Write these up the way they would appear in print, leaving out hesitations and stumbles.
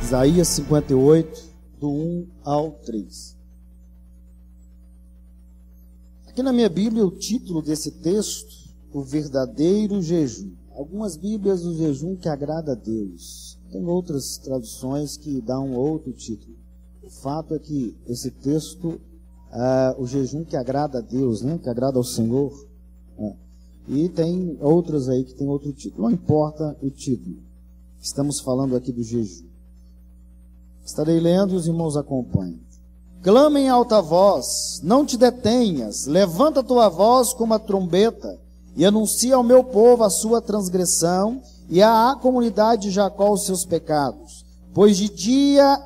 Isaías 58, do 1 ao 3. Aqui na minha Bíblia, o título desse texto, o verdadeiro jejum. Algumas Bíblias, o jejum que agrada a Deus. Tem outras traduções que dão outro título. O fato é que esse texto, o jejum que agrada a Deus, né? Que agrada ao Senhor. E tem outras aí que tem outro título. Não importa o título. Estamos falando aqui do jejum. Estarei lendo e os irmãos acompanham. Clama em alta voz, não te detenhas, levanta a tua voz como a trombeta, e anuncia ao meu povo a sua transgressão, e à comunidade de Jacó os seus pecados. Pois dia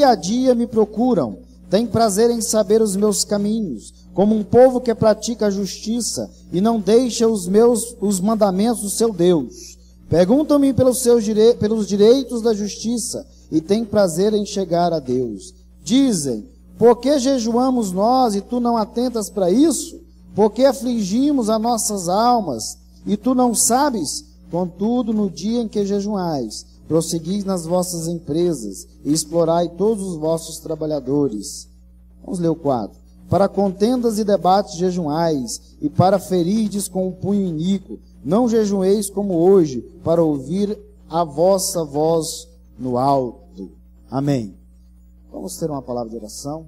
a dia me procuram, têm prazer em saber os meus caminhos, como um povo que pratica a justiça, e não deixa os mandamentos do seu Deus. Perguntam-me pelos direitos da justiça, e tem prazer em chegar a Deus. Dizem, por que jejuamos nós e tu não atentas para isso? Por que afligimos as nossas almas e tu não sabes? Contudo, no dia em que jejuais, prosseguis nas vossas empresas e explorai todos os vossos trabalhadores. Vamos ler o 4. Para contendas e debates jejuais, e para ferirdes com o punho iníquo, não jejueis como hoje, para ouvir a vossa voz no alto. Amém. Vamos ter uma palavra de oração.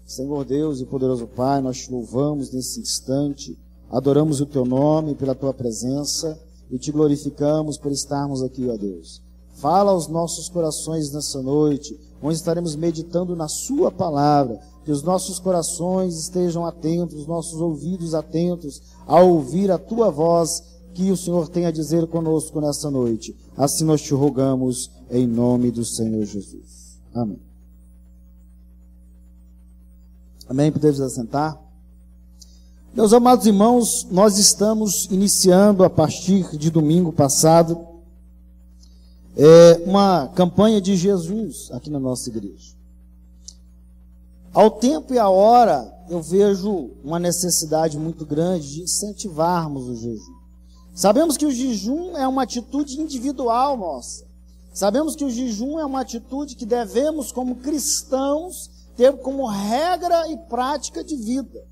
Senhor Deus e poderoso Pai, nós te louvamos nesse instante, adoramos o teu nome pela tua presença e te glorificamos por estarmos aqui, ó Deus. Fala aos nossos corações nessa noite, onde estaremos meditando na sua palavra, que os nossos corações estejam atentos, os nossos ouvidos atentos a ouvir a tua voz, que o Senhor tem a dizer conosco nessa noite. Assim nós te rogamos em nome do Senhor Jesus. Amém. Amém, podemos assentar? Meus amados irmãos, nós estamos iniciando a partir de domingo passado uma campanha de Jesus aqui na nossa igreja. Ao tempo e à hora, eu vejo uma necessidade muito grande de incentivarmos o jejum. Sabemos que o jejum é uma atitude individual nossa. Sabemos que o jejum é uma atitude que devemos, como cristãos, ter como regra e prática de vida.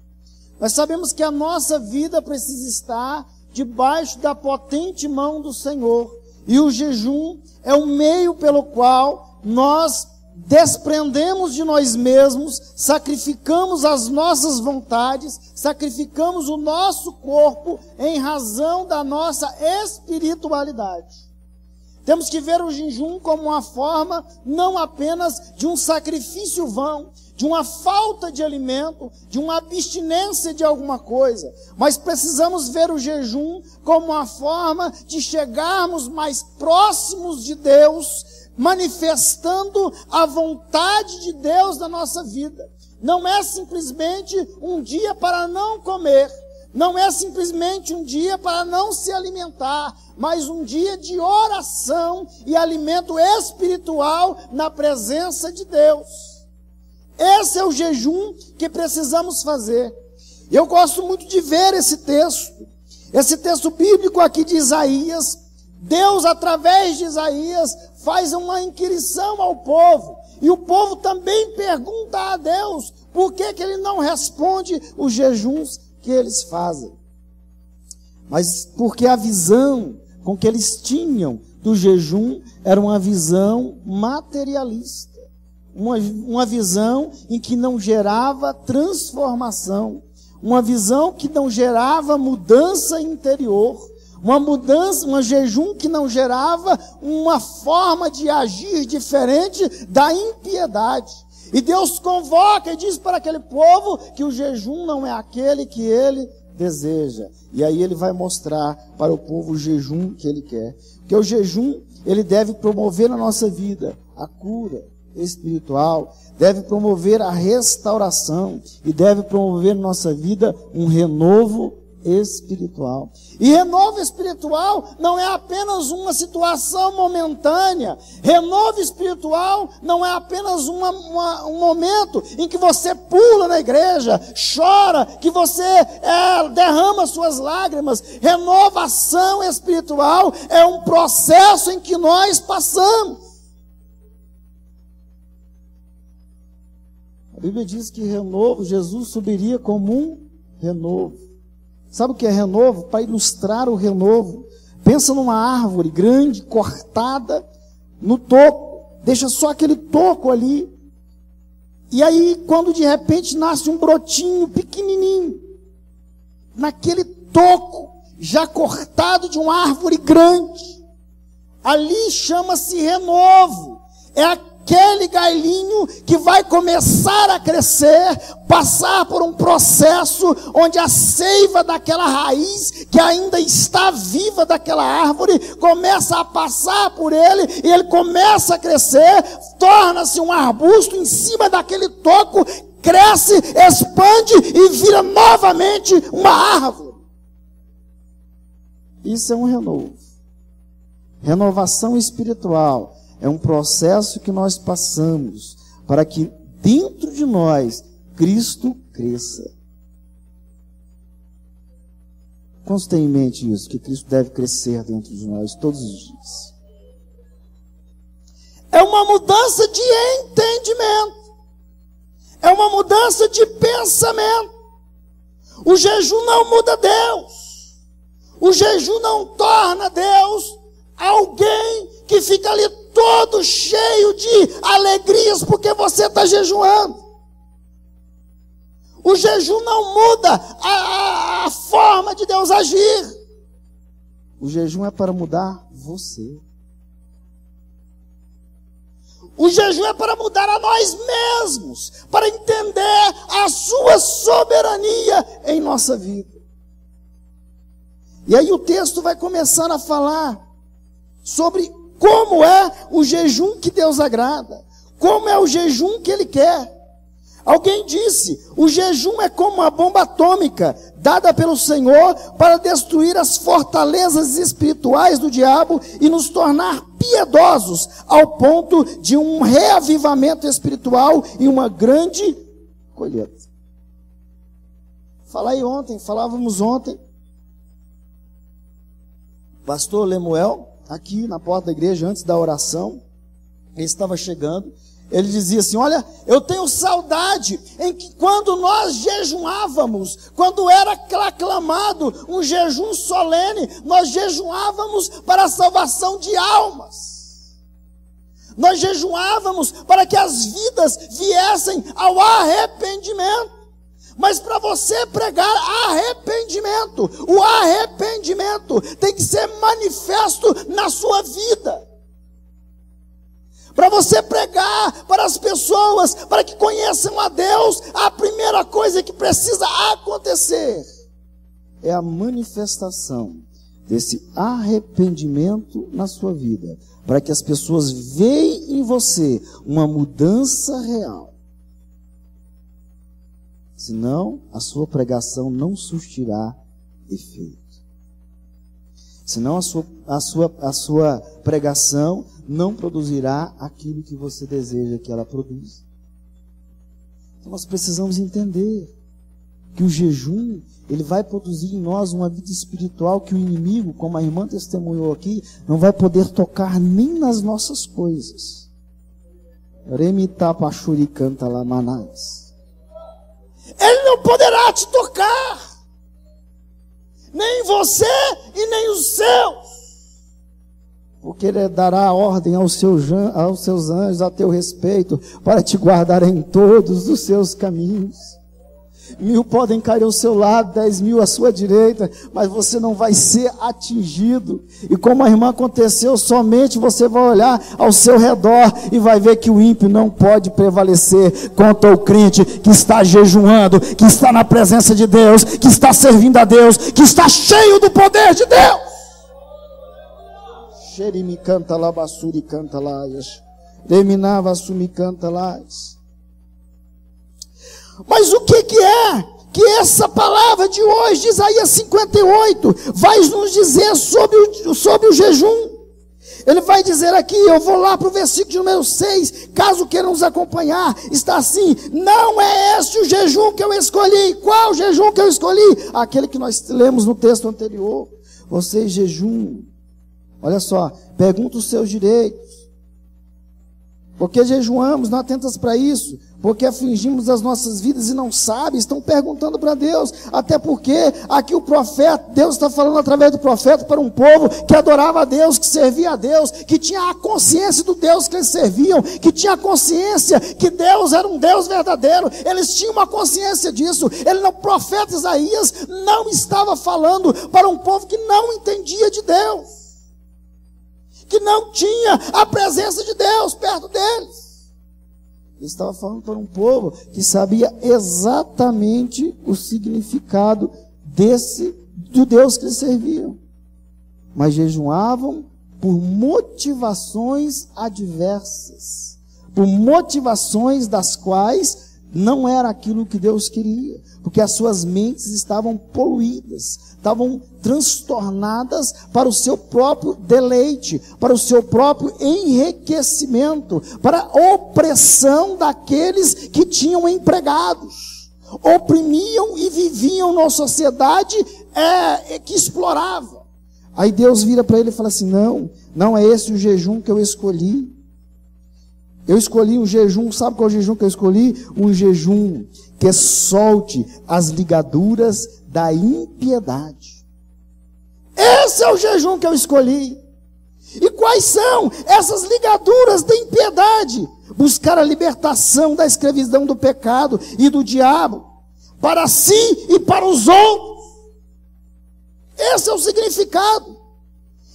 Mas sabemos que a nossa vida precisa estar debaixo da potente mão do Senhor. E o jejum é o meio pelo qual nós desprendemos de nós mesmos, sacrificamos as nossas vontades, sacrificamos o nosso corpo em razão da nossa espiritualidade. Temos que ver o jejum como uma forma não apenas de um sacrifício vão, de uma falta de alimento, de uma abstinência de alguma coisa, mas precisamos ver o jejum como uma forma de chegarmos mais próximos de Deus, manifestando a vontade de Deus na nossa vida. Não é simplesmente um dia para não comer, não é simplesmente um dia para não se alimentar, mas um dia de oração e alimento espiritual na presença de Deus. Esse é o jejum que precisamos fazer. Eu gosto muito de ver esse texto bíblico aqui de Isaías. Deus, através de Isaías, faz uma inquirição ao povo. E o povo também pergunta a Deus por que ele não responde os jejuns que eles fazem. Mas porque a visão com que eles tinham do jejum era uma visão materialista. Uma visão em que não gerava transformação. Uma visão que não gerava mudança interior. Um jejum que não gerava uma forma de agir diferente da impiedade. E Deus convoca e diz para aquele povo que o jejum não é aquele que ele deseja. E aí ele vai mostrar para o povo o jejum que ele quer. Porque o jejum, ele deve promover na nossa vida a cura espiritual, deve promover a restauração e deve promover na nossa vida um renovo espiritual. E renovo espiritual não é apenas uma situação momentânea. Renovo espiritual não é apenas um momento em que você pula na igreja, chora, que você derrama suas lágrimas. Renovação espiritual é um processo em que nós passamos. Bíblia diz que renovo, Jesus subiria como um renovo. Sabe o que é renovo? Para ilustrar o renovo, pensa numa árvore grande, cortada no toco, deixa só aquele toco ali, e aí quando de repente nasce um brotinho pequenininho, naquele toco, já cortado de uma árvore grande, ali chama-se renovo, é aquele galhinho que vai começar a crescer, passar por um processo onde a seiva daquela raiz, que ainda está viva daquela árvore, começa a passar por ele, e ele começa a crescer, torna-se um arbusto em cima daquele toco, cresce, expande e vira novamente uma árvore. Isso é um renovo. Renovação espiritual é um processo que nós passamos para que dentro de nós Cristo cresça. Quantos têm em mente isso? Que Cristo deve crescer dentro de nós todos os dias. É uma mudança de entendimento. É uma mudança de pensamento. O jejum não muda Deus. O jejum não torna Deus alguém que fica ali todo cheio de alegrias porque você está jejuando. O jejum não muda a forma de Deus agir. O jejum é para mudar você. O jejum é para mudar a nós mesmos, para entender a sua soberania em nossa vida. E aí o texto vai começar a falar sobre como é o jejum que Deus agrada, como é o jejum que Ele quer. Alguém disse, o jejum é como uma bomba atômica dada pelo Senhor para destruir as fortalezas espirituais do diabo e nos tornar piedosos ao ponto de um reavivamento espiritual e uma grande colheita. Falávamos ontem, pastor Lemuel, aqui na porta da igreja, antes da oração, ele estava chegando, ele dizia assim, olha, eu tenho saudade em que quando nós jejuávamos, quando era aclamado um jejum solene, nós jejuávamos para a salvação de almas. Nós jejuávamos para que as vidas viessem ao arrependimento. Mas para você pregar arrependimento, o arrependimento tem que ser manifesto na sua vida. Para você pregar para as pessoas, para que conheçam a Deus, a primeira coisa que precisa acontecer é a manifestação desse arrependimento na sua vida, para que as pessoas vejam em você uma mudança real. Senão, a sua pregação não surtirá efeito. Senão, a sua pregação não produzirá aquilo que você deseja que ela produza. Então, nós precisamos entender que o jejum, ele vai produzir em nós uma vida espiritual que o inimigo, como a irmã testemunhou aqui, não vai poder tocar nem nas nossas coisas. Ele não poderá te tocar, nem você e nem os seus, porque Ele dará ordem aos seus anjos a teu respeito, para te guardar em todos os seus caminhos. 1000 podem cair ao seu lado, 10.000 à sua direita, mas você não vai ser atingido. E como a irmã aconteceu, somente você vai olhar ao seu redor e vai ver que o ímpio não pode prevalecer contra o crente que está jejuando, que está na presença de Deus, que está servindo a Deus, que está cheio do poder de Deus. Xerimi canta lá, basuri canta lá, reminava sumi canta lá. Mas o que é que essa palavra de hoje, de Isaías 58, vai nos dizer sobre o jejum? Ele vai dizer aqui, eu vou lá para o versículo de número 6, caso queiram nos acompanhar, está assim, não é este o jejum que eu escolhi. Qual jejum que eu escolhi? Aquele que nós lemos no texto anterior. Vocês jejum, olha só, pergunta os seus direitos, Porque jejuamos, não atentas para isso, porque afligimos as nossas vidas e não sabem, estão perguntando para Deus, até porque aqui o profeta, Deus está falando através do profeta para um povo que adorava a Deus, que servia a Deus, que tinha a consciência do Deus que eles serviam, que tinha a consciência que Deus era um Deus verdadeiro, eles tinham uma consciência disso. O profeta Isaías não estava falando para um povo que não entendia de Deus, que não tinha a presença de Deus perto deles. Ele estava falando para um povo que sabia exatamente o significado do Deus que eles serviam, mas jejuavam por motivações adversas, por motivações das quais não era aquilo que Deus queria, porque as suas mentes estavam poluídas, estavam transtornadas para o seu próprio deleite, para o seu próprio enriquecimento, para a opressão daqueles que tinham empregados, oprimiam e viviam numa sociedade que explorava. Aí Deus vira para ele e fala assim: não é esse o jejum que eu escolhi. Eu escolhi um jejum, sabe qual é o jejum que eu escolhi? Um jejum que solte as ligaduras da impiedade. Esse é o jejum que eu escolhi. E quais são essas ligaduras da impiedade? Buscar a libertação da escravidão do pecado e do diabo, para si e para os outros. Esse é o significado.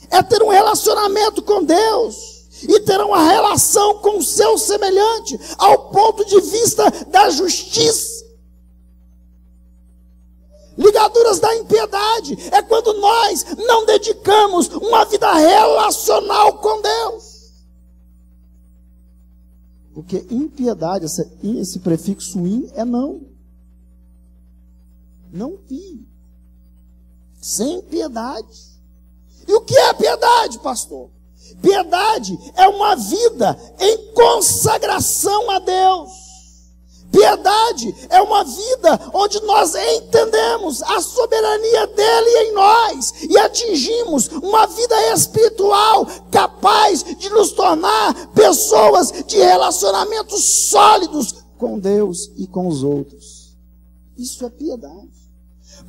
É ter um relacionamento com Deus e ter uma relação com o seu semelhante, ao ponto de vista da justiça. Ligaduras da impiedade é quando nós não dedicamos uma vida relacional com Deus. Porque impiedade, esse prefixo in é não. Não pi. Sem piedade. E o que é piedade, pastor? Piedade é uma vida em consagração a Deus. Piedade é uma vida onde nós entendemos a soberania dele em nós e atingimos uma vida espiritual capaz de nos tornar pessoas de relacionamentos sólidos com Deus e com os outros. Isso é piedade.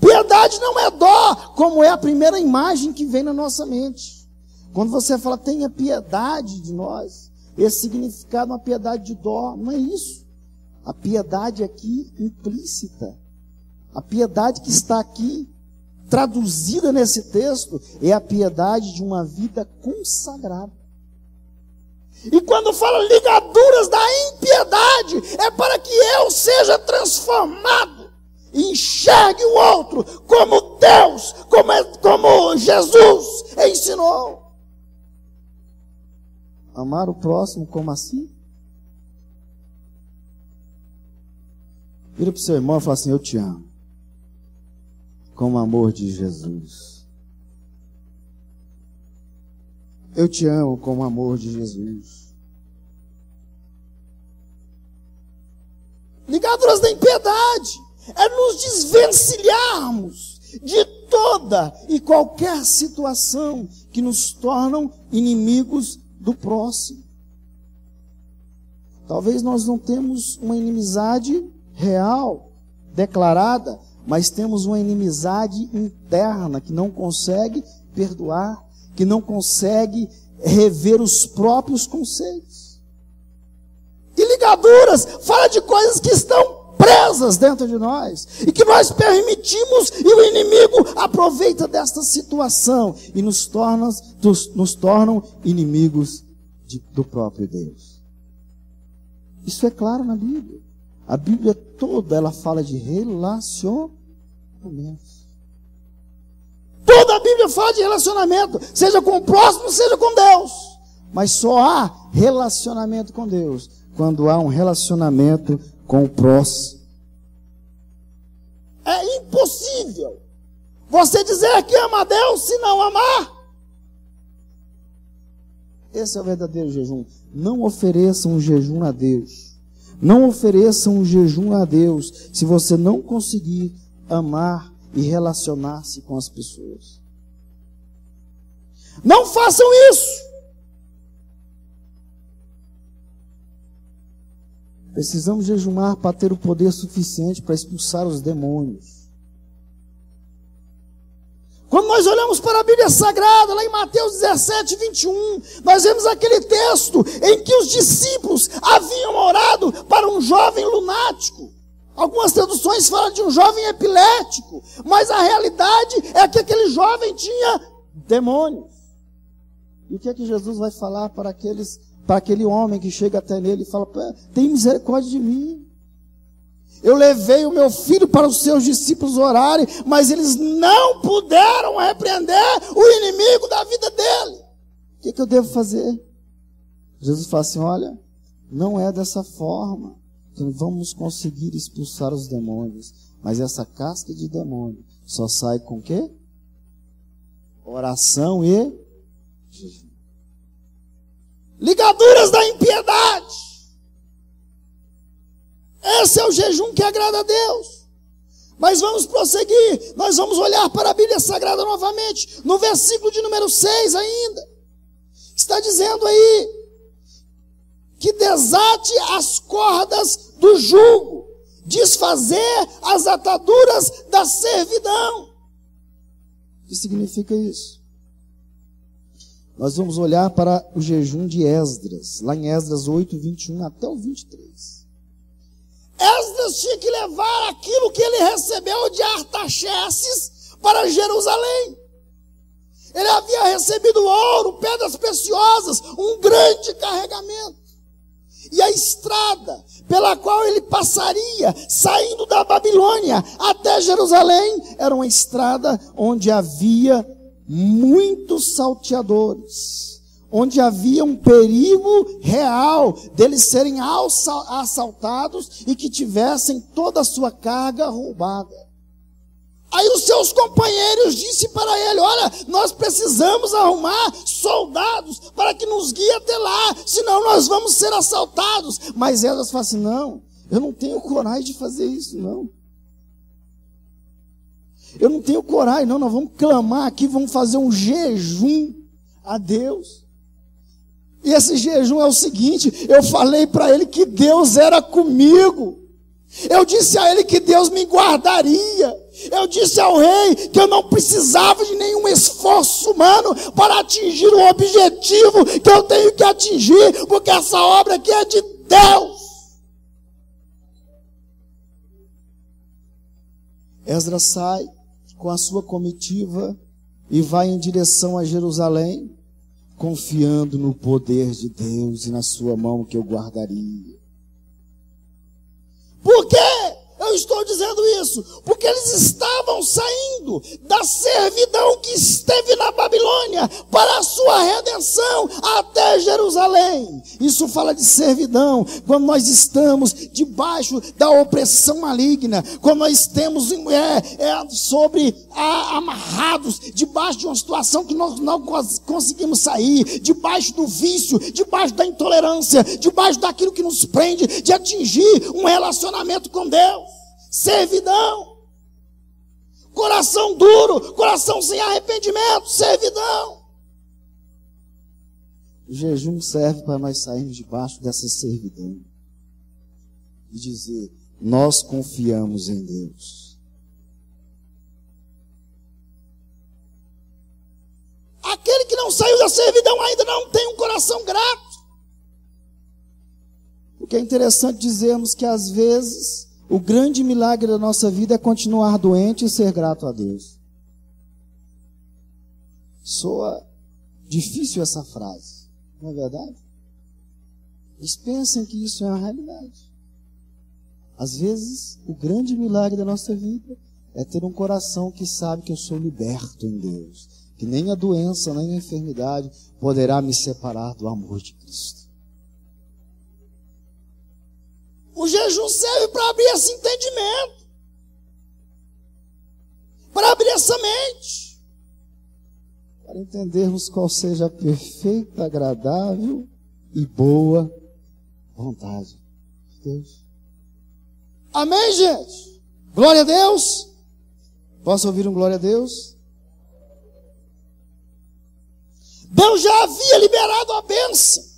Piedade não é dó, como é a primeira imagem que vem na nossa mente. Quando você fala, tenha piedade de nós, esse significado é uma piedade de dó, não é isso. A piedade aqui implícita, a piedade que está aqui traduzida nesse texto, é a piedade de uma vida consagrada. E quando fala ligaduras da impiedade, é para que eu seja transformado e enxergue o outro como Deus, como Jesus ensinou. Amar o próximo como assim? Vira para o seu irmão e fala assim: eu te amo, com o amor de Jesus. Eu te amo com o amor de Jesus. Ligaduras da impiedade é nos desvencilharmos de toda e qualquer situação que nos tornam inimigos do próximo. Talvez nós não temos uma inimizade real, declarada, mas temos uma inimizade interna que não consegue perdoar, que não consegue rever os próprios conceitos. E ligaduras fala de coisas que estão presas dentro de nós e que nós permitimos, e o inimigo aproveita desta situação e nos tornam inimigos do próprio Deus. Isso é claro na Bíblia. A Bíblia toda ela fala de relacionamentos. Toda a Bíblia fala de relacionamento, seja com o próximo, seja com Deus. Mas só há relacionamento com Deus quando há um relacionamento com o próximo. É impossível você dizer que ama a Deus se não amar. Esse é o verdadeiro jejum. Não ofereçam um jejum a Deus. Não ofereçam um jejum a Deus se você não conseguir amar e relacionar-se com as pessoas. Não façam isso. Precisamos jejuar para ter o poder suficiente para expulsar os demônios. Quando nós olhamos para a Bíblia Sagrada, lá em Mateus 17, 21, nós vemos aquele texto em que os discípulos haviam orado para um jovem lunático. Algumas traduções falam de um jovem epilético, mas a realidade é que aquele jovem tinha demônios. E o que é que Jesus vai falar para aquele homem que chega até nele e fala: tem misericórdia de mim. Eu levei o meu filho para os seus discípulos orarem, mas eles não puderam repreender o inimigo da vida dele. O que eu devo fazer? Jesus fala assim: olha, não é dessa forma que vamos conseguir expulsar os demônios, mas essa casca de demônio só sai com o quê? Oração e jejum. Ligaduras da impiedade. Esse é o jejum que agrada a Deus. Mas vamos prosseguir. Nós vamos olhar para a Bíblia Sagrada novamente. No versículo de número 6 ainda. Está dizendo aí que desate as cordas do jugo, desfazer as ataduras da servidão. O que significa isso? Nós vamos olhar para o jejum de Esdras, lá em Esdras 8, 21 até o 23. Esdras tinha que levar aquilo que ele recebeu de Artaxerxes para Jerusalém. Ele havia recebido ouro, pedras preciosas, um grande carregamento. E a estrada pela qual ele passaria, saindo da Babilônia até Jerusalém, era uma estrada onde havia muitos salteadores, onde havia um perigo real deles serem assaltados e que tivessem toda a sua carga roubada. Aí os seus companheiros disseram para ele: olha, nós precisamos arrumar soldados para que nos guiem até lá, senão nós vamos ser assaltados. Mas elas falam assim: não, eu não tenho coragem de fazer isso, não. Eu não tenho coragem, não. Nós vamos clamar aqui, vamos fazer um jejum a Deus. E esse jejum é o seguinte: eu falei para ele que Deus era comigo. Eu disse a ele que Deus me guardaria. Eu disse ao rei que eu não precisava de nenhum esforço humano para atingir o objetivo que eu tenho que atingir, porque essa obra aqui é de Deus. Esdras sai com a sua comitiva e vai em direção a Jerusalém, confiando no poder de Deus e na sua mão que eu guardaria. Por quê? Eu estou dizendo isso porque eles estavam saindo da servidão que esteve na Babilônia para a sua redenção até Jerusalém. Isso fala de servidão, quando nós estamos debaixo da opressão maligna, quando nós temos amarrados debaixo de uma situação que nós não conseguimos sair, debaixo do vício, debaixo da intolerância, debaixo daquilo que nos prende de atingir um relacionamento com Deus. Servidão. Coração duro, coração sem arrependimento, servidão. O jejum serve para nós sairmos debaixo dessa servidão e dizer: nós confiamos em Deus. Aquele que não saiu da servidão ainda não tem um coração grato. O que é interessante dizermos que às vezes o grande milagre da nossa vida é continuar doente e ser grato a Deus. Soa difícil essa frase, não é verdade? Eles pensam que isso é uma realidade. Às vezes, o grande milagre da nossa vida é ter um coração que sabe que eu sou liberto em Deus, que nem a doença, nem a enfermidade poderá me separar do amor de Cristo. O jejum serve para abrir esse entendimento, para abrir essa mente, para entendermos qual seja a perfeita, agradável e boa vontade de Deus. Amém, gente? Glória a Deus. Posso ouvir um glória a Deus? Deus já havia liberado a bênção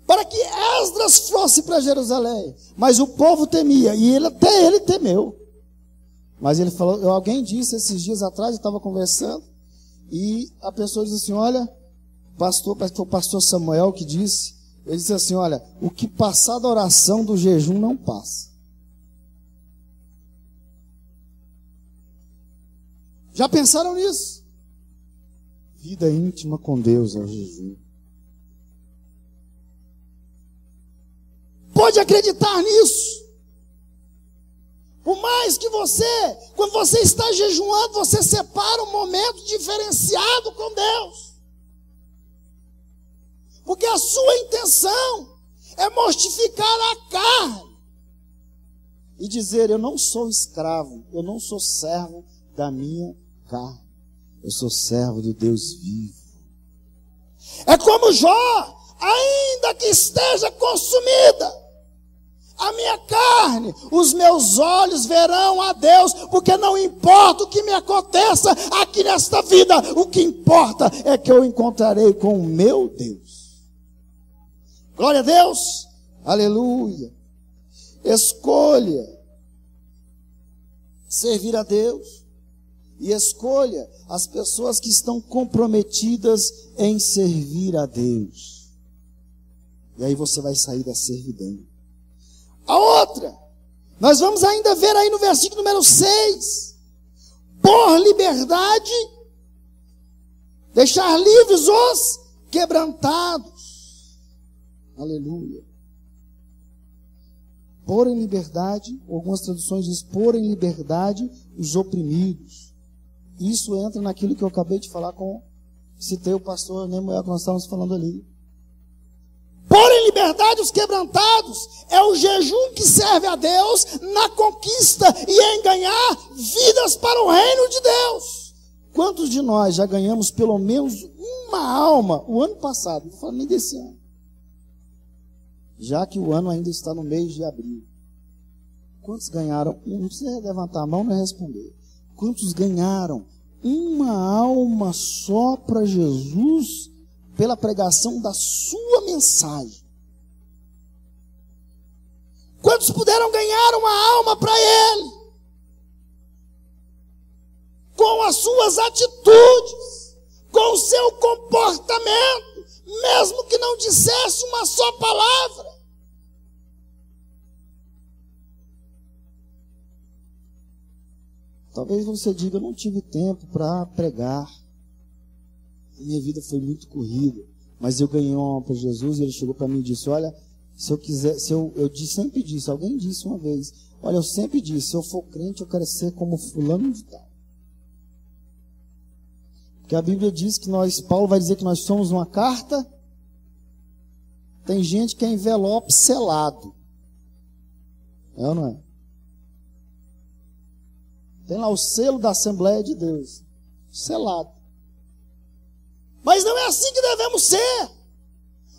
para que Esdras fosse para Jerusalém. Mas o povo temia, e até ele temeu. Mas ele falou, alguém disse esses dias atrás, eu estava conversando, e a pessoa disse assim, olha, pastor, parece que foi o pastor Samuel que disse, ele disse assim, olha, o que passar da oração do jejum não passa. Já pensaram nisso? Vida íntima com Deus é o jejum. Pode acreditar nisso. Por mais que quando você está jejuando, você separa um momento diferenciado com Deus. Porque a sua intenção é mortificar a carne. E dizer, eu não sou escravo, eu não sou servo da minha carne. Eu sou servo do Deus vivo. É como Jó, ainda que esteja consumida a minha carne, os meus olhos verão a Deus, porque não importa o que me aconteça aqui nesta vida, o que importa é que eu encontrarei com o meu Deus. Glória a Deus, aleluia. Escolha servir a Deus e escolha as pessoas que estão comprometidas em servir a Deus. E aí você vai sair da servidão. A outra, nós vamos ainda ver aí no versículo número 6. Por liberdade, deixar livres os quebrantados. Aleluia. Pôr em liberdade, algumas traduções dizem, pôr em liberdade os oprimidos. Isso entra naquilo que eu acabei de falar citei o pastor Nemuel que nós estávamos falando ali. Pôr em liberdade os quebrantados é o jejum que serve a Deus na conquista e em ganhar vidas para o reino de Deus. Quantos de nós já ganhamos pelo menos uma alma o ano passado? Não vou falar nem desse ano. Já que o ano ainda está no mês de abril. Quantos ganharam? Não precisa levantar a mão nem responder. Quantos ganharam uma alma só para Jesus pela pregação da sua mensagem? Quantos puderam ganhar uma alma para Ele? Com as suas atitudes, com o seu comportamento, mesmo que não dissesse uma só palavra. Talvez você diga, eu não tive tempo para pregar. Minha vida foi muito corrida, mas eu ganhei uma alma para Jesus e Ele chegou para mim e disse, olha, se eu quiser, sempre disse, alguém disse uma vez, olha, eu sempre disse, se eu for crente eu quero ser como fulano de tal. Porque a Bíblia diz que Paulo vai dizer que nós somos uma carta, tem gente que é envelope selado. É ou não é? Tem lá o selo da Assembleia de Deus, selado. Mas não é assim que devemos ser.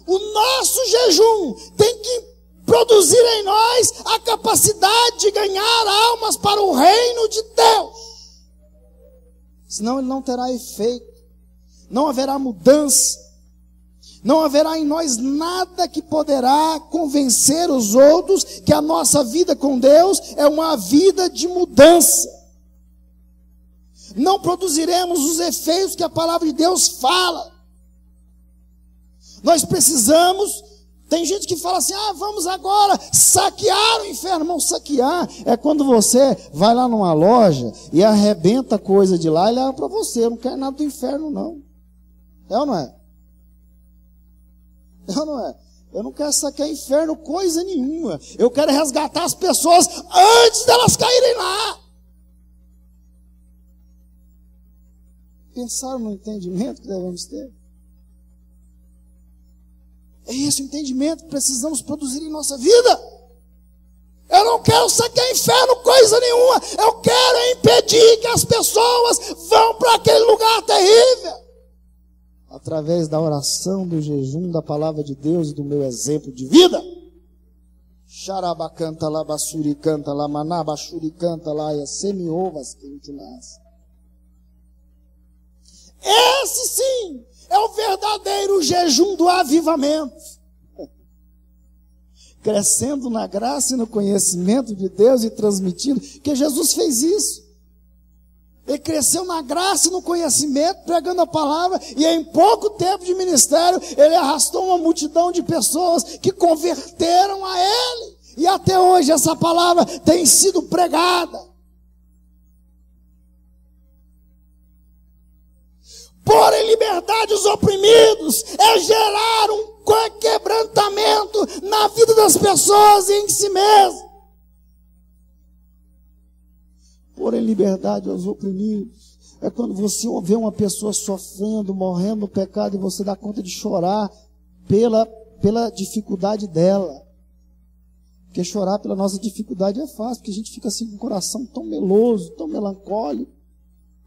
O nosso jejum tem que produzir em nós a capacidade de ganhar almas para o reino de Deus. Senão ele não terá efeito. Não haverá mudança. Não haverá em nós nada que poderá convencer os outros que a nossa vida com Deus é uma vida de mudança. Não produziremos os efeitos que a palavra de Deus fala. Nós precisamos, tem gente que fala assim, vamos agora saquear o inferno. Irmão, saquear é quando você vai lá numa loja e arrebenta coisa de lá e leva para você. Eu não quero nada do inferno, não. É ou não é? É ou não é? Eu não quero saquear inferno coisa nenhuma. Eu quero resgatar as pessoas antes delas caírem lá. Pensaram no entendimento que devemos ter? É esse o entendimento que precisamos produzir em nossa vida. Eu não quero saquear inferno coisa nenhuma. Eu quero impedir que as pessoas vão para aquele lugar terrível. Através da oração, do jejum, da palavra de Deus e do meu exemplo de vida. Xarabacanta lá, bassuricanta lá, manabachuricanta lá, e semi-ovas quentinás. Esse sim é o verdadeiro jejum do avivamento. crescendo na graça e no conhecimento de Deus e transmitindo, porque Jesus fez isso. Ele cresceu na graça e no conhecimento, pregando a palavra, e em pouco tempo de ministério, ele arrastou uma multidão de pessoas que converteram a ele. E até hoje essa palavra tem sido pregada. Pôr em liberdade os oprimidos é gerar um quebrantamento na vida das pessoas e em si mesmo. Pôr em liberdade os oprimidos é quando você vê uma pessoa sofrendo, morrendo no pecado e você dá conta de chorar pela dificuldade dela. Porque chorar pela nossa dificuldade é fácil, porque a gente fica assim com o coração tão meloso, tão melancólico,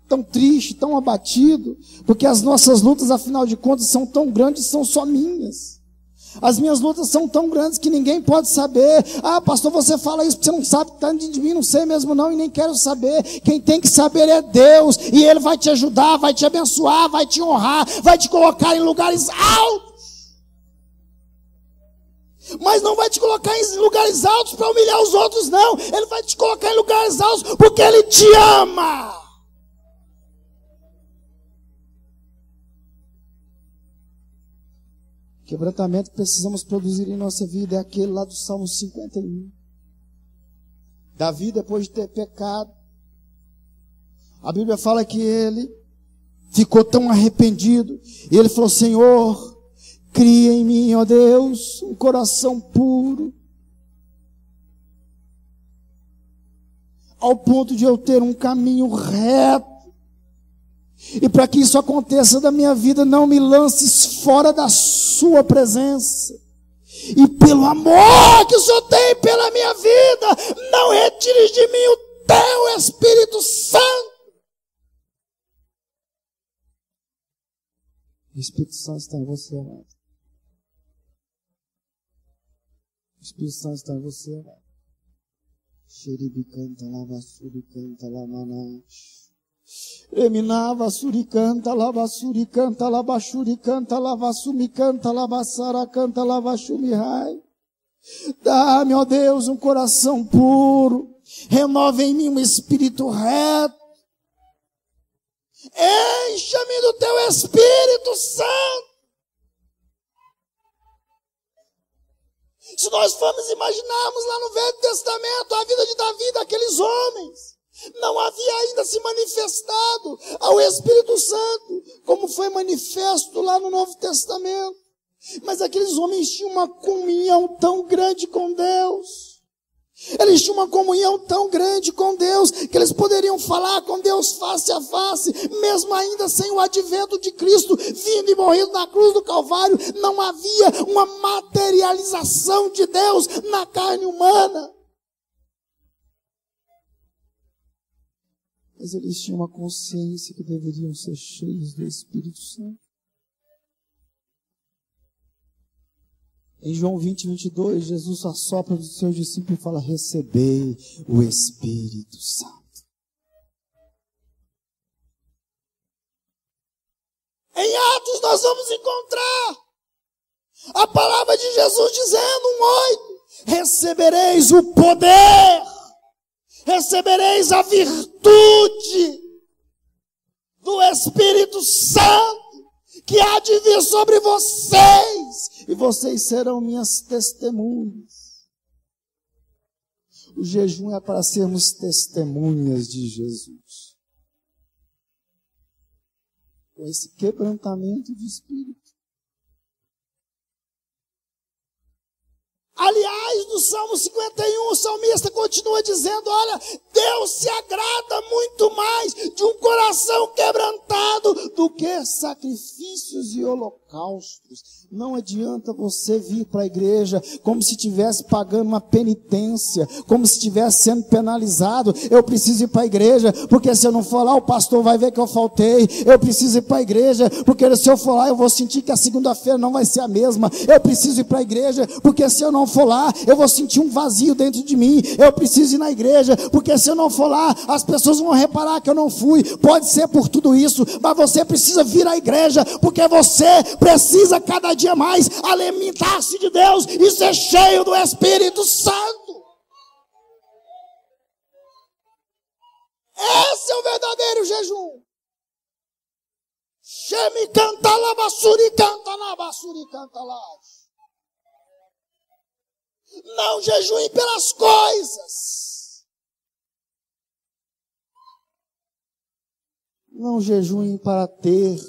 tão triste, tão abatido, porque as nossas lutas, afinal de contas, são tão grandes, são só minhas. As minhas lutas são tão grandes que ninguém pode saber. Ah, pastor, você fala isso porque você não sabe, está dentro de mim, não sei mesmo não, e nem quero saber. Quem tem que saber é Deus, e Ele vai te ajudar, vai te abençoar, vai te honrar, vai te colocar em lugares altos. Mas não vai te colocar em lugares altos para humilhar os outros, não. Ele vai te colocar em lugares altos porque Ele te ama. Quebrantamento que precisamos produzir em nossa vida é aquele lá do Salmo 51. Davi, depois de ter pecado, a Bíblia fala que ele ficou tão arrependido, e ele falou: Senhor, cria em mim, ó Deus, um coração puro, ao ponto de eu ter um caminho reto. E para que isso aconteça da minha vida, não me lances fora da sua presença. E pelo amor que o Senhor tem pela minha vida, não retires de mim o teu Espírito Santo. O Espírito Santo está em você, amado. O Espírito Santo está em você, amado. Xeribi canta, lavassuri canta, lamanash. Reminava suricanta, lavassuri canta, labachuri canta, lavassumi canta, lavassara canta, lavachumihai. Dá-me, ó Deus, um coração puro. Renova em mim um espírito reto. Encha-me do teu Espírito Santo. Se nós formos imaginarmos lá no Velho Testamento a vida de Davi, daqueles homens, não havia ainda se manifestado ao Espírito Santo, como foi manifesto lá no Novo Testamento. Mas aqueles homens tinham uma comunhão tão grande com Deus. Eles tinham uma comunhão tão grande com Deus, que eles poderiam falar com Deus face a face, mesmo ainda sem o advento de Cristo, vindo e morrendo na cruz do Calvário. Não havia uma materialização de Deus na carne humana. Mas eles tinham uma consciência que deveriam ser cheios do Espírito Santo. Em João 20, 22, Jesus assopra dos seus discípulos e fala: recebei o Espírito Santo. Em Atos nós vamos encontrar a palavra de Jesus dizendo, 1:8, recebereis o poder, recebereis a virtude do Espírito Santo, que há de vir sobre vocês, e vocês serão minhas testemunhas. O jejum é para sermos testemunhas de Jesus, com esse quebrantamento de espírito. Aliás, no Salmo 51, o salmista continua dizendo: olha, Deus se agrada muito mais de um coração quebrantado do que sacrifícios e holocaustos. Não adianta você vir para a igreja como se estivesse pagando uma penitência, como se estivesse sendo penalizado. Eu preciso ir para a igreja, porque se eu não for lá, o pastor vai ver que eu faltei. Eu preciso ir para a igreja, porque se eu for lá, eu vou sentir que a segunda-feira não vai ser a mesma. Eu preciso ir para a igreja, porque se eu não for lá, eu vou sentir um vazio dentro de mim. Eu preciso ir na igreja, porque se eu não for lá, as pessoas vão reparar que eu não fui. Pode ser por tudo isso, mas você precisa vir à igreja, porque você precisa cada dia mais alimentar-se de Deus e ser cheio do Espírito Santo. Esse é o verdadeiro jejum. Chame canta lá, basuri canta lá, basuri canta lá. Não jejue pelas coisas. Não jejuem para ter.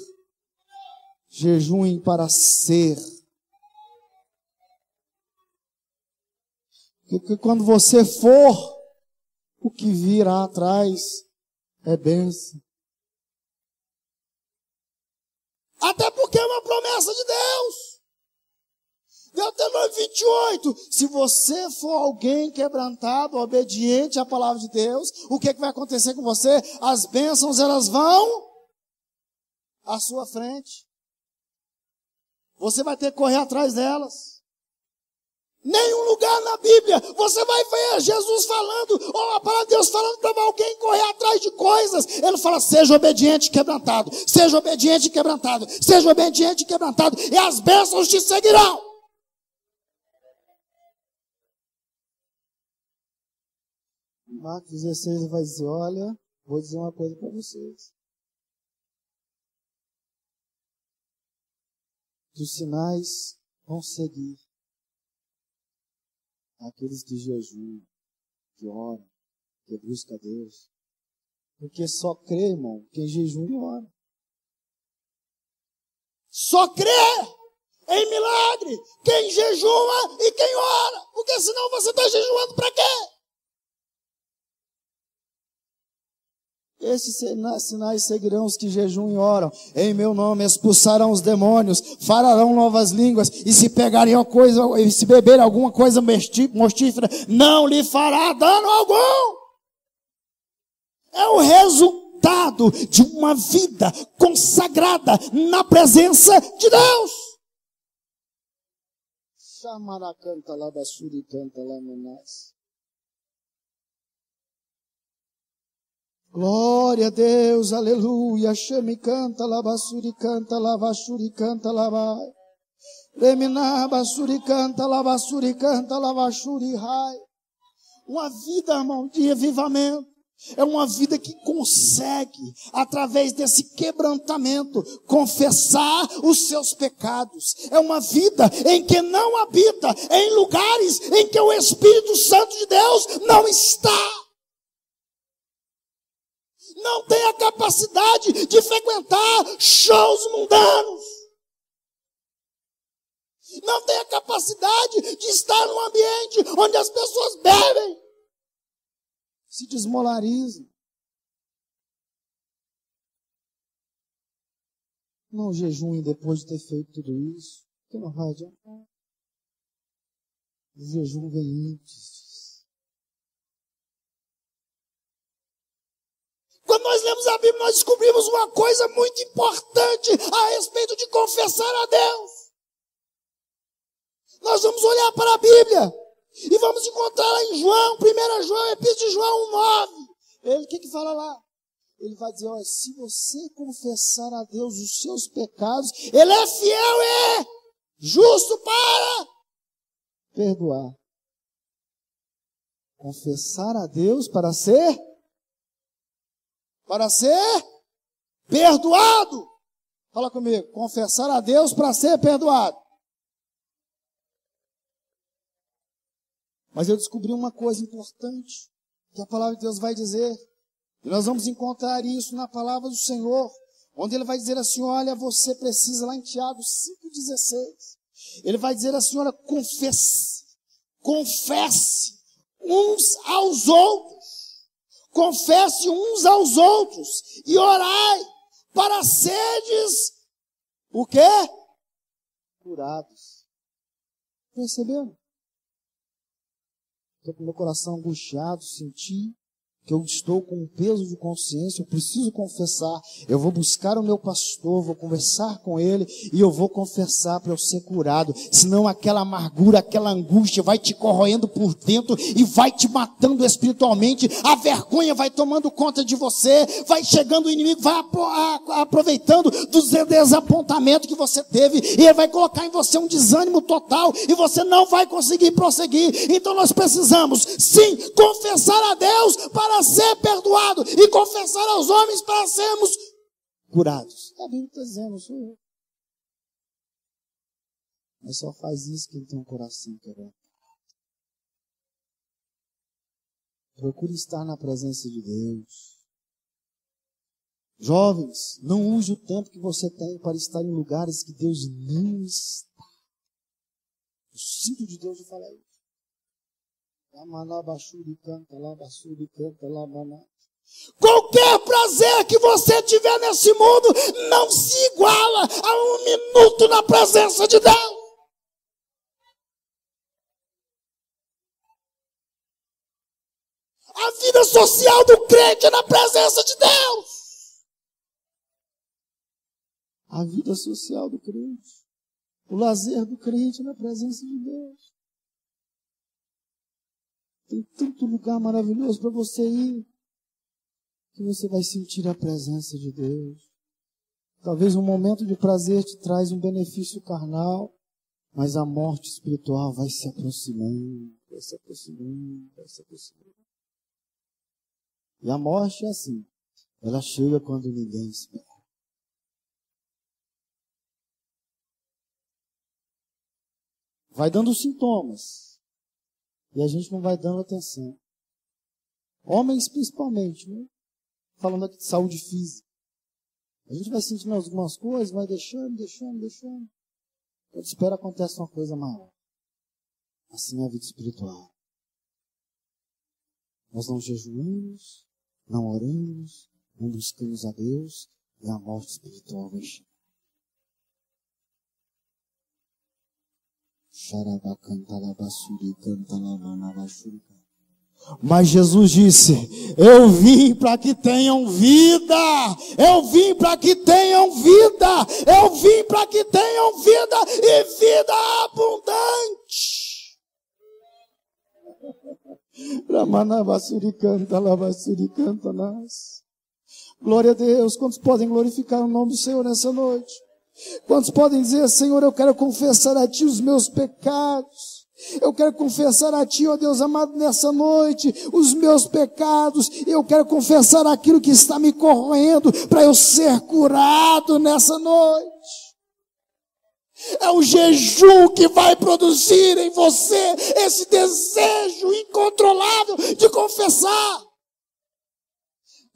Jejuem para ser. Porque quando você for, o que virá atrás é bênção. Até porque é uma promessa de Deus. Deuteronômio 28. Se você for alguém quebrantado, obediente à palavra de Deus, o que vai acontecer com você? As bênçãos, elas vão à sua frente. Você vai ter que correr atrás delas. Nenhum lugar na Bíblia você vai ver Jesus falando, ou a palavra de Deus falando para alguém correr atrás de coisas. Ele fala, seja obediente e quebrantado, seja obediente e quebrantado, seja obediente e quebrantado, e as bênçãos te seguirão. Marcos 16 vai dizer, olha, vou dizer uma coisa para vocês. Os sinais vão seguir aqueles que jejuam, que oram, que buscam a Deus. Porque só crê, irmão, quem jejua e ora. Só crê em milagre quem jejua e quem ora. Porque senão você está jejuando para quê? Esses sinais seguirão os que jejuam e oram. Em meu nome expulsarão os demônios, falarão novas línguas, e se pegarem alguma coisa, e se beberem alguma coisa mortífera, não lhe fará dano algum. É o resultado de uma vida consagrada na presença de Deus. Chamara canta lá, basuri canta lá, menás. Glória a Deus, aleluia. Chame canta lá, basuri canta lá, basuri canta lá, vai. Reminar, basuri canta lá, basuri canta lá, basuri rai. Uma vida, irmão, de avivamento. É uma vida que consegue, através desse quebrantamento, confessar os seus pecados. É uma vida em que não habita em lugares em que o Espírito Santo de Deus não está. Não tem a capacidade de frequentar shows mundanos. Não tem a capacidade de estar num ambiente onde as pessoas bebem, se desmolarizam. Não jejuem depois de ter feito tudo isso, porque não vai adiantar. O jejum vem antes. Quando nós lemos a Bíblia, nós descobrimos uma coisa muito importante a respeito de confessar a Deus. Nós vamos olhar para a Bíblia e vamos encontrar lá em João, 1 João, Epístola de João 9. Ele, o que fala lá? Ele vai dizer, olha, se você confessar a Deus os seus pecados, Ele é fiel e justo para perdoar. Confessar a Deus para ser perdoado. Fala comigo. Confessar a Deus para ser perdoado. Mas eu descobri uma coisa importante que a palavra de Deus vai dizer. E nós vamos encontrar isso na palavra do Senhor, onde Ele vai dizer assim, olha, você precisa, lá em Tiago 5,16. Ele vai dizer assim, olha, confesse uns aos outros. Confesse uns aos outros e orai para seres, o quê? Curados. Perceberam? Estou com meu coração angustiado, senti que eu estou com um peso de consciência, eu preciso confessar, eu vou buscar o meu pastor, vou conversar com ele e eu vou confessar para eu ser curado, senão aquela amargura, aquela angústia vai te corroendo por dentro e vai te matando espiritualmente, a vergonha vai tomando conta de você, vai chegando o inimigo, vai aproveitando do desapontamento que você teve e ele vai colocar em você um desânimo total e você não vai conseguir prosseguir. Então nós precisamos sim confessar a Deus para ser perdoado e confessar aos homens para sermos curados. A Bíblia está dizendo, sou eu. Mas só faz isso quem tem um coração quebrado. Procure estar na presença de Deus. Jovens, não use o tempo que você tem para estar em lugares que Deus não está. Eu sinto de Deus de falar isso. Qualquer prazer que você tiver nesse mundo não se iguala a um minuto na presença de Deus. A vida social do crente é na presença de Deus. A vida social do crente, o lazer do crente é na presença de Deus. Tem tanto lugar maravilhoso para você ir, que você vai sentir a presença de Deus. Talvez um momento de prazer te traz um benefício carnal, mas a morte espiritual vai se aproximando, vai se aproximando, vai se aproximando. E a morte é assim, ela chega quando ninguém espera. Vai dando sintomas. E a gente não vai dando atenção. Homens principalmente, né? Falando aqui de saúde física. A gente vai sentindo algumas coisas, vai deixando. Quando espera acontece uma coisa maior. Assim é a vida espiritual. Nós não jejuamos, não oramos, não buscamos a Deus e a morte espiritual vai chegar. Mas Jesus disse, eu vim para que tenham vida, eu vim para que tenham vida, eu vim para que tenham vida e vida abundante. Glória a Deus. Quantos podem glorificar o nome do Senhor nessa noite? Quantos podem dizer, Senhor, eu quero confessar a Ti os meus pecados. Eu quero confessar a Ti, ó Deus amado, nessa noite, os meus pecados. Eu quero confessar aquilo que está me corroendo para eu ser curado nessa noite. É o jejum que vai produzir em você esse desejo incontrolável de confessar.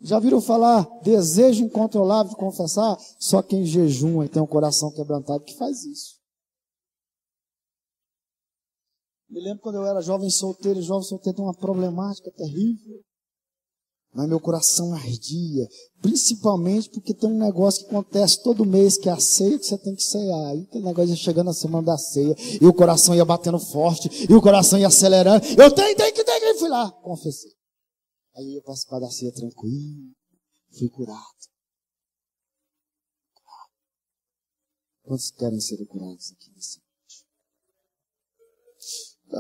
Já viram falar desejo incontrolável de confessar? Só quem jejuma e tem um coração quebrantado que faz isso. Me lembro quando eu era jovem solteiro tem uma problemática terrível. Mas meu coração ardia, principalmente porque tem um negócio que acontece todo mês, que é a ceia que você tem que ceiar. Aí aquele negócio ia chegando na semana da ceia, e o coração ia batendo forte, e o coração ia acelerando. Eu tenho que fui lá, confessei. Aí eu ia participar da ceia tranquilo, fui curado. Quantos querem ser curados aqui nessa noite?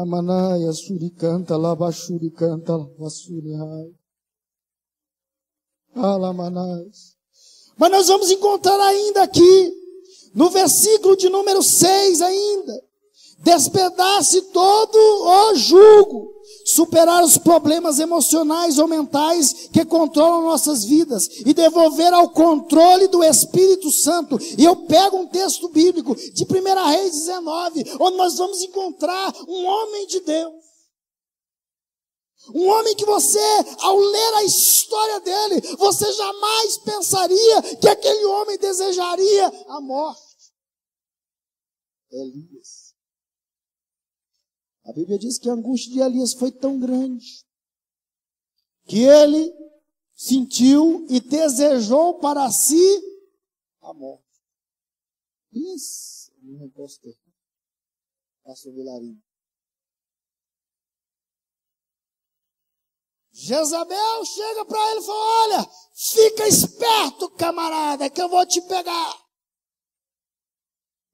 Amanaya, suricanta, labachuricanta, labachurihai. Alamanais. Mas nós vamos encontrar ainda aqui, no versículo de número 6 ainda. Despedace todo o jugo. Superar os problemas emocionais ou mentais que controlam nossas vidas e devolver ao controle do Espírito Santo. E eu pego um texto bíblico de 1 Reis 19, onde nós vamos encontrar um homem de Deus. Um homem que você, ao ler a história dele, você jamais pensaria que aquele homem desejaria a morte. Elias. A Bíblia diz que a angústia de Elias foi tão grande que ele sentiu e desejou para si a morte. Isso, não posso ter. Pastor Vilarinho. Jezabel chega para ele e fala: olha, fica esperto, camarada, que eu vou te pegar.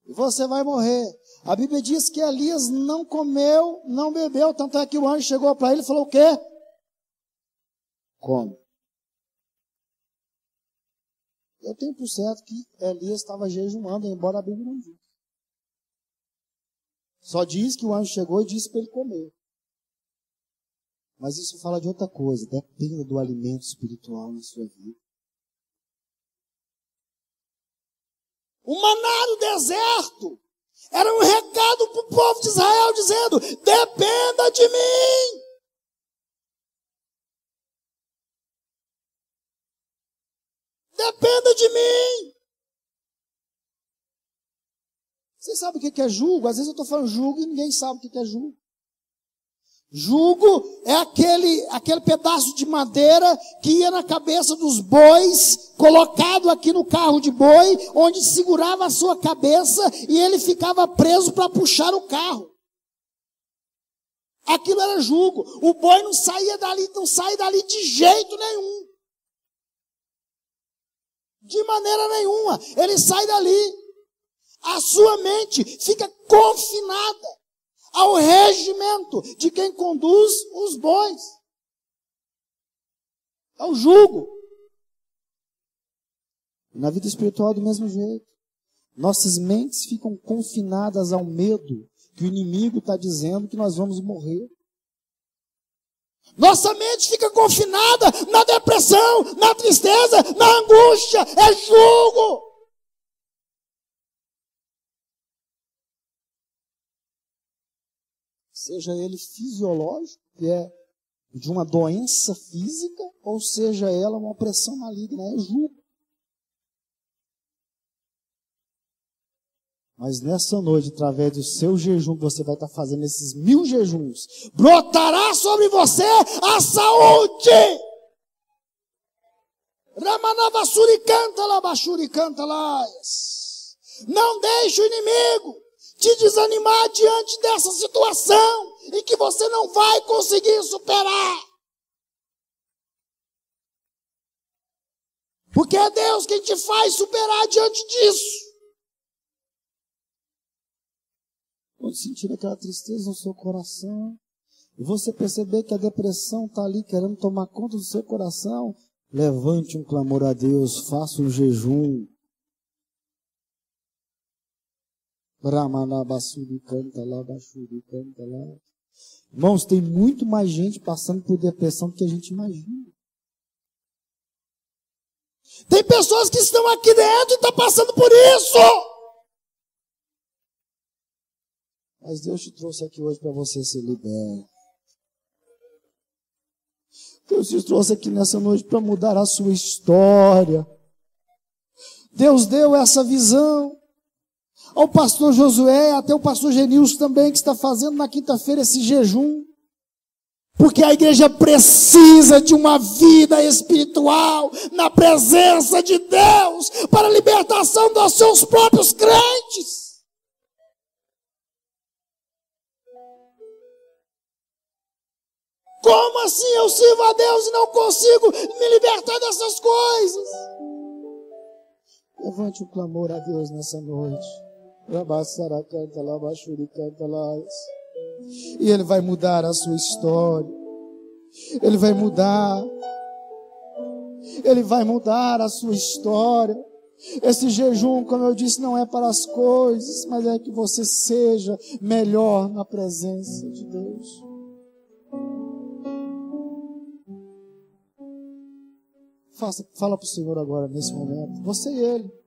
E você vai morrer. A Bíblia diz que Elias não comeu, não bebeu, tanto é que o anjo chegou para ele e falou o quê? Come. Eu tenho por certo que Elias estava jejuando, embora a Bíblia não diga. Só diz que o anjo chegou e disse para ele comer. Mas isso fala de outra coisa, depende do alimento espiritual na sua vida. O maná no deserto era um recado para o povo de Israel dizendo: dependa de mim. Dependa de mim. Você sabe o que é jugo? Às vezes eu estou falando jugo e ninguém sabe o que é jugo. Jugo é aquele pedaço de madeira que ia na cabeça dos bois, colocado aqui no carro de boi, onde segurava a sua cabeça e ele ficava preso para puxar o carro. Aquilo era jugo. O boi não saía dali, não sai dali de jeito nenhum. De maneira nenhuma. Ele sai dali. A sua mente fica confinada ao regimento de quem conduz os bois. Ao jugo. Na vida espiritual do mesmo jeito. Nossas mentes ficam confinadas ao medo que o inimigo está dizendo que nós vamos morrer. Nossa mente fica confinada na depressão, na tristeza, na angústia. É jugo. Seja ele fisiológico, que é de uma doença física, ou seja ela uma opressão maligna, é jugo. Mas nessa noite, através do seu jejum que você vai estar fazendo, esses 1000 jejuns, brotará sobre você a saúde. Ramanavasuri canta lá, Bachuri canta lá. Não deixe o inimigo te desanimar diante dessa situação e que você não vai conseguir superar. Porque é Deus quem te faz superar diante disso. Quando sentir aquela tristeza no seu coração, e você perceber que a depressão está ali querendo tomar conta do seu coração, levante um clamor a Deus, faça um jejum. Ramanabasuri canta lá, Bachuri canta lá. Irmãos, tem muito mais gente passando por depressão do que a gente imagina. Tem pessoas que estão aqui dentro e estão passando por isso. Mas Deus te trouxe aqui hoje para você ser liberto. Deus te trouxe aqui nessa noite para mudar a sua história. Deus deu essa visão ao pastor Josué, até o pastor Genilson também, que está fazendo na quinta-feira esse jejum. Porque a igreja precisa de uma vida espiritual na presença de Deus para a libertação dos seus próprios crentes. Como assim eu sirvo a Deus e não consigo me libertar dessas coisas? Levante um clamor a Deus nessa noite. E Ele vai mudar a sua história. Ele vai mudar. Ele vai mudar a sua história. Esse jejum, como eu disse, não é para as coisas, mas é que você seja melhor na presença de Deus. Fala para o Senhor agora, nesse momento. Você e Ele.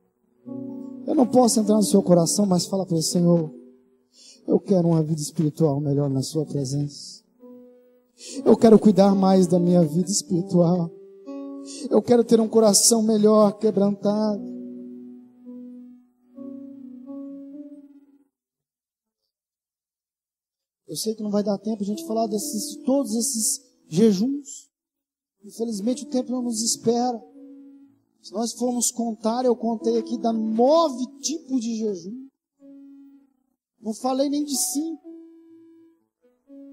Eu não posso entrar no seu coração, mas fala para Ele: Senhor, eu quero uma vida espiritual melhor na sua presença. Eu quero cuidar mais da minha vida espiritual. Eu quero ter um coração melhor, quebrantado. Eu sei que não vai dar tempo a gente falar todos esses jejuns. Infelizmente o tempo não nos espera. Se nós formos contar, eu contei aqui, dá 9 tipos de jejum. Não falei nem de 5.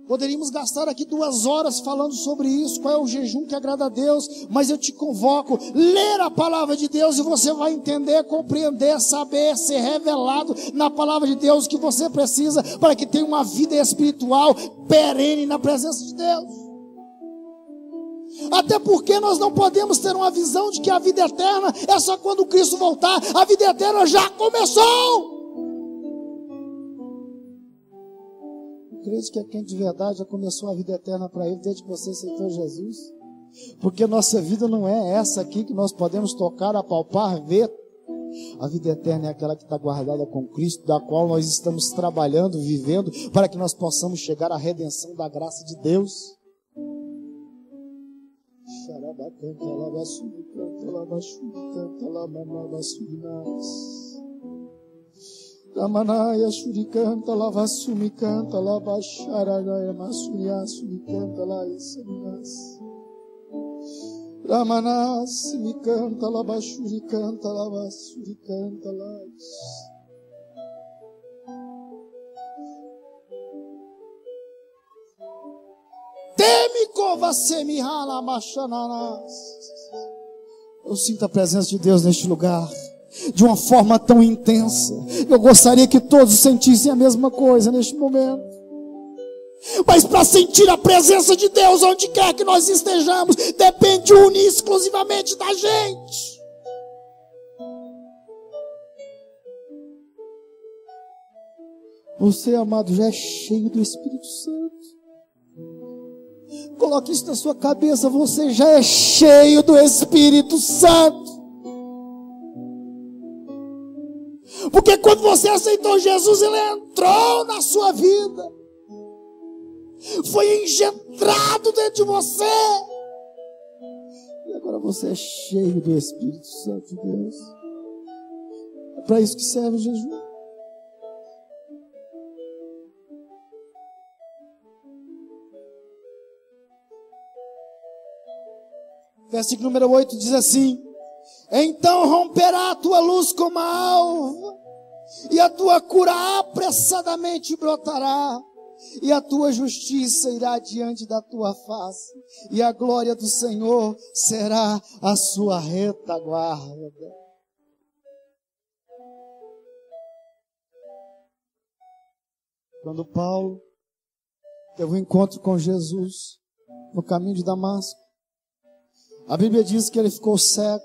Poderíamos gastar aqui 2 horas falando sobre isso, qual é o jejum que agrada a Deus, mas eu te convoco, ler a palavra de Deus e você vai entender, compreender, saber, ser revelado na palavra de Deus que você precisa para que tenha uma vida espiritual perene na presença de Deus. Até porque nós não podemos ter uma visão de que a vida eterna é só quando Cristo voltar. A vida eterna já começou. Crente que é quem de verdade já começou a vida eterna para ele desde que você aceitou Jesus. Porque nossa vida não é essa aqui que nós podemos tocar, apalpar, ver. A vida eterna é aquela que está guardada com Cristo, da qual nós estamos trabalhando, vivendo, para que nós possamos chegar à redenção da graça de Deus. Ramanaya Shurikanta Lava Sumikanta Lava Sharagaya Masuria Sumikanta La Isaminas Ramanas Mikanta Lava Shurikanta Lava Surikanta La Temikova Semihala Machananas. Eu sinto a presença de Deus neste lugar de uma forma tão intensa. Eu gostaria que todos sentissem a mesma coisa neste momento. Mas para sentir a presença de Deus onde quer que nós estejamos, depende única e exclusivamente da gente. Você, amado, já é cheio do Espírito Santo. Coloque isso na sua cabeça. Você já é cheio do Espírito Santo. Porque quando você aceitou Jesus, Ele entrou na sua vida. Foi engendrado dentro de você. E agora você é cheio do Espírito Santo de Deus. É para isso que serve o jejum. Versículo número 8 diz assim: então romperá a tua luz como a alva, e a tua cura apressadamente brotará, e a tua justiça irá diante da tua face, e a glória do Senhor será a sua retaguarda. Quando Paulo teve um encontro com Jesus no caminho de Damasco, a Bíblia diz que ele ficou cego.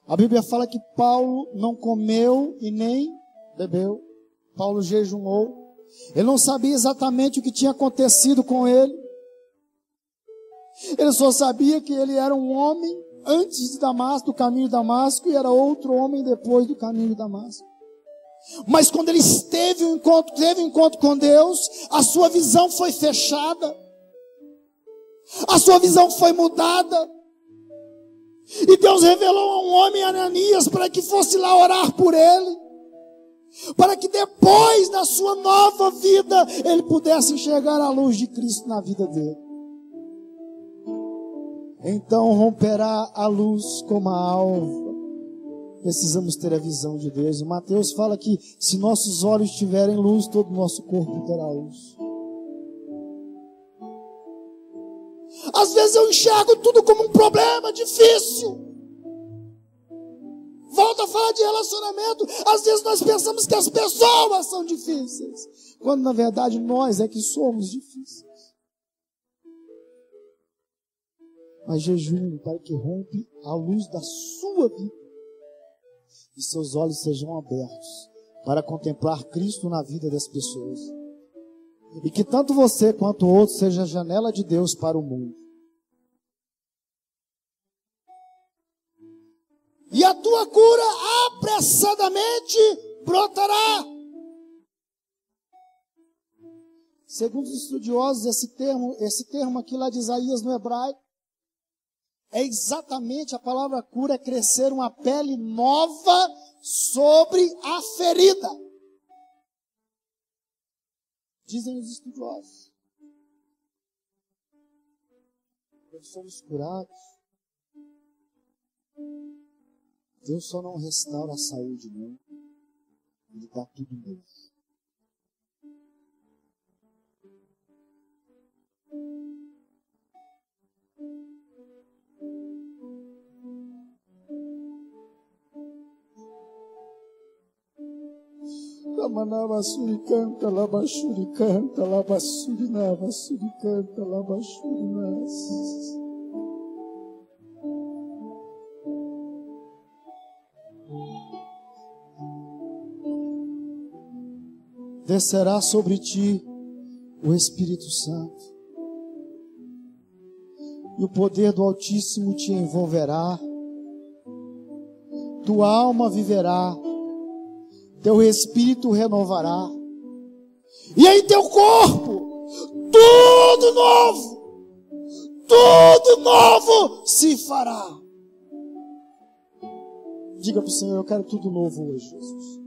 A Bíblia fala que Paulo não comeu e nem bebeu. Paulo jejuou. Ele não sabia exatamente o que tinha acontecido com ele. Ele só sabia que ele era um homem antes de Damasco, do caminho de Damasco, e era outro homem depois do caminho de Damasco. Mas quando ele teve um encontro com Deus, a sua visão foi fechada. A sua visão foi mudada. E Deus revelou a um homem, Ananias, para que fosse lá orar por ele. Para que depois da sua nova vida, ele pudesse enxergar a luz de Cristo na vida dele. Então romperá a luz como a alva. Precisamos ter a visão de Deus. E Mateus fala que se nossos olhos tiverem luz, todo o nosso corpo terá luz. Às vezes eu enxergo tudo como um problema difícil. Volto a falar de relacionamento. Às vezes nós pensamos que as pessoas são difíceis, quando na verdade nós é que somos difíceis. Mas jejum para que rompe a luz da sua vida e seus olhos sejam abertos para contemplar Cristo na vida das pessoas. E que tanto você quanto o outro seja a janela de Deus para o mundo. E a tua cura apressadamente brotará. Segundo os estudiosos, esse termo aqui lá de Isaías no hebraico, é exatamente a palavra cura, é crescer uma pele nova sobre a ferida. Dizem os estudiosos. Nós somos curados. Deus só não restaura a saúde, não. Ele dá tudo novo. Ramanabasuri canta, labashuri canta, labasuri nabasuri canta, labashuri nas. Descerá sobre ti o Espírito Santo, e o poder do Altíssimo te envolverá, tua alma viverá, teu espírito renovará, e em teu corpo tudo novo se fará. Diga para o Senhor: eu quero tudo novo hoje, Jesus.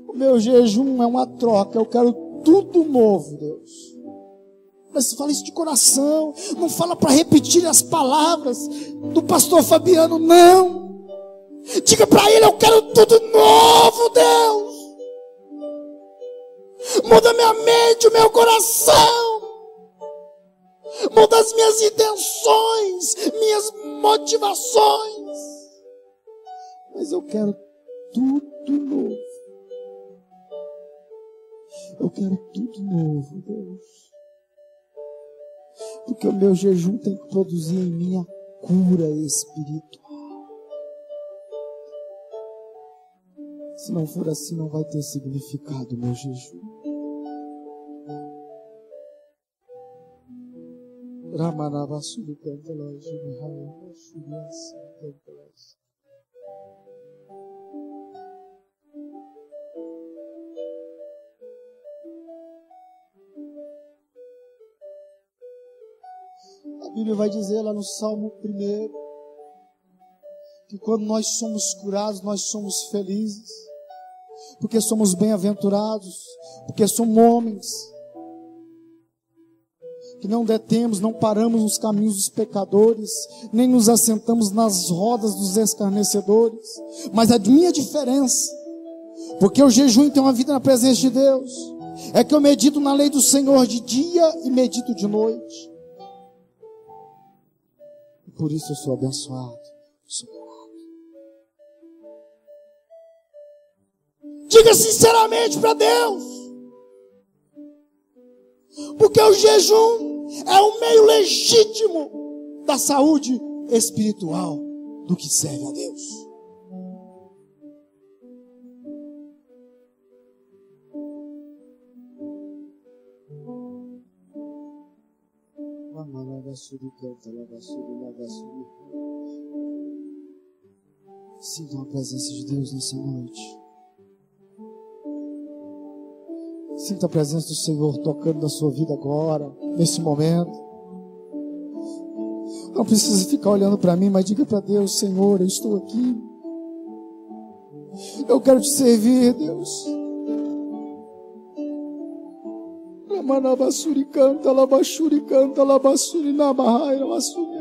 O meu jejum é uma troca, eu quero tudo novo, Deus. Mas fala isso de coração, não fala para repetir as palavras do pastor Fabiano, não. Diga para ele: eu quero tudo novo, Deus. Muda minha mente, o meu coração. Muda as minhas intenções, minhas motivações. Mas eu quero tudo novo. Eu quero tudo novo, Deus. Porque o meu jejum tem que produzir em mim a cura espiritual. Se não for assim, não vai ter significado o meu jejum. Ramanavasuri Kantalai Jimihaya Shuriasa Kantalai. A Bíblia vai dizer lá no Salmo 1 que quando nós somos curados, nós somos felizes, porque somos bem-aventurados, porque somos homens que não detemos, não paramos nos caminhos dos pecadores, nem nos assentamos nas rodas dos escarnecedores. Mas a minha diferença, porque o jejum tem uma vida na presença de Deus, é que eu medito na lei do Senhor de dia e medito de noite. E por isso eu sou abençoado, sou curado. Diga sinceramente para Deus, porque o jejum é um meio legítimo da saúde espiritual do que serve a Deus. Sinta a presença de Deus nessa noite. Sinta a presença do Senhor tocando na sua vida agora, nesse momento. Não precisa ficar olhando para mim, mas diga para Deus: Senhor, eu estou aqui. Eu quero te servir, Deus. Lamanabasuri canta, labashuri canta, labasuri nabahai, labasuri.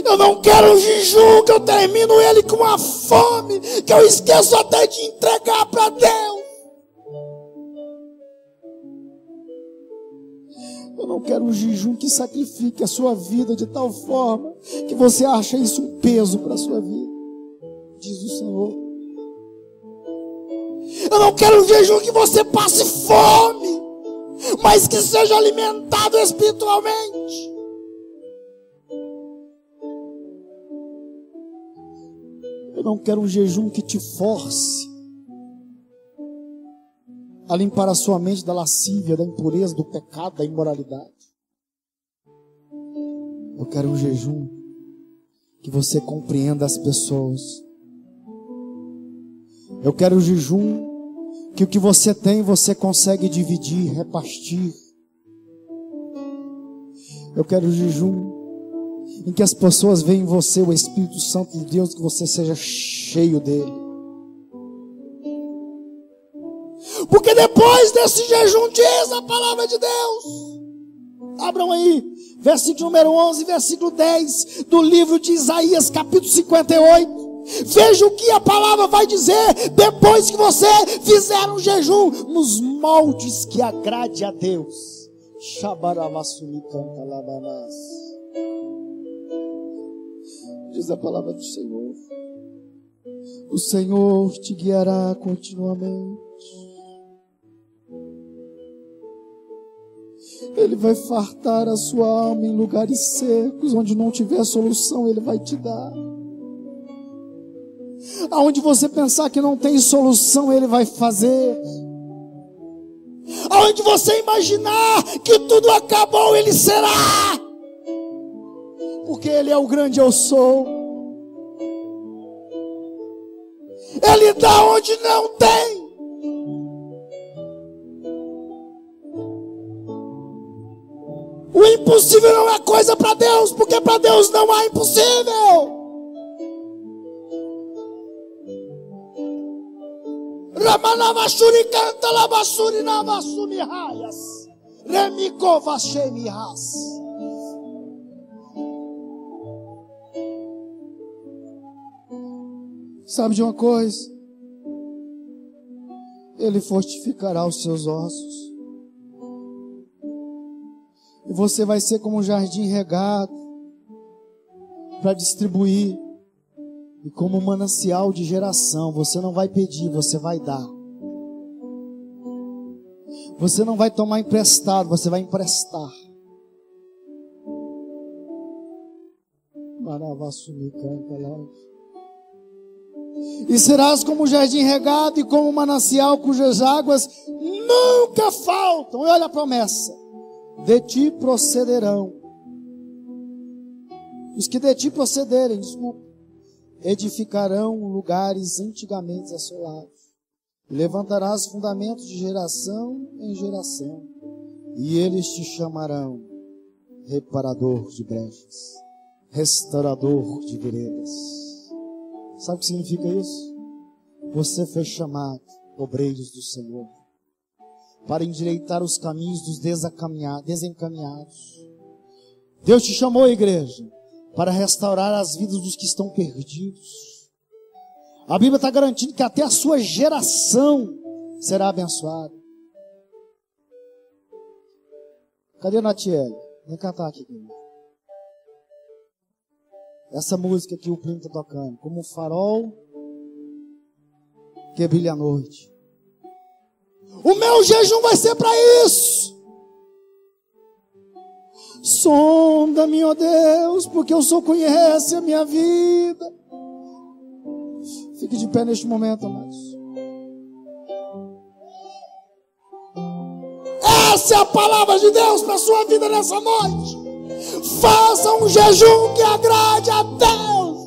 Eu não quero um jejum que eu termino ele com uma fome, que eu esqueço até de entregar para Deus. Eu não quero um jejum que sacrifique a sua vida de tal forma que você acha isso um peso para a sua vida, diz o Senhor. Eu não quero um jejum que você passe fome, mas que seja alimentado espiritualmente. Eu não quero um jejum que te force a limpar a sua mente da lascívia, da impureza, do pecado, da imoralidade. Eu quero um jejum que você compreenda as pessoas. Eu quero um jejum que o que você tem, você consegue dividir, repartir. Eu quero um jejum em que as pessoas veem em você o Espírito Santo de Deus, que você seja cheio dele. Porque depois desse jejum, diz a palavra de Deus. Abram aí, versículo número 11, versículo 10 do livro de Isaías, capítulo 58. Veja o que a palavra vai dizer depois que você fizer um jejum nos moldes que agrade a Deus. Shabaravassuli canta labanás. Diz a palavra do Senhor. O Senhor te guiará continuamente. Ele vai fartar a sua alma em lugares secos, onde não tiver solução, Ele vai te dar. Aonde você pensar que não tem solução, Ele vai fazer. Aonde você imaginar que tudo acabou, Ele será. Porque Ele é o grande eu sou. Ele dá onde não tem. O impossível não é coisa para Deus, porque para Deus não há impossível. Ramanavashuri canta labashuri navasumi raias. Remiko vashemi ras. Sabe de uma coisa? Ele fortificará os seus ossos. E você vai ser como um jardim regado para distribuir. E como um manancial de geração. Você não vai pedir, você vai dar. Você não vai tomar emprestado, você vai emprestar. Maravasumi canta lá. E serás como um jardim regado e como um manancial cujas águas nunca faltam. E olha a promessa. De ti procederão. Os que de ti procederem, desculpa, edificarão lugares antigamente assolados. Levantarás fundamentos de geração em geração. E eles te chamarão reparador de brechas, restaurador de veredas. Sabe o que significa isso? Você foi chamado, obreiros do Senhor, para endireitar os caminhos dos desencaminhados. Deus te chamou, igreja, para restaurar as vidas dos que estão perdidos. A Bíblia está garantindo que até a sua geração será abençoada. Cadê a Natiele? Vem cantar aqui comigo. Essa música que o primo está tocando, como um farol que brilha à noite. O meu jejum vai ser para isso. Sonda-me, ó Deus, porque o Senhor conhece a minha vida. Fique de pé neste momento, amados. Essa é a palavra de Deus para a sua vida nessa noite. Faça um jejum que agrade a Deus.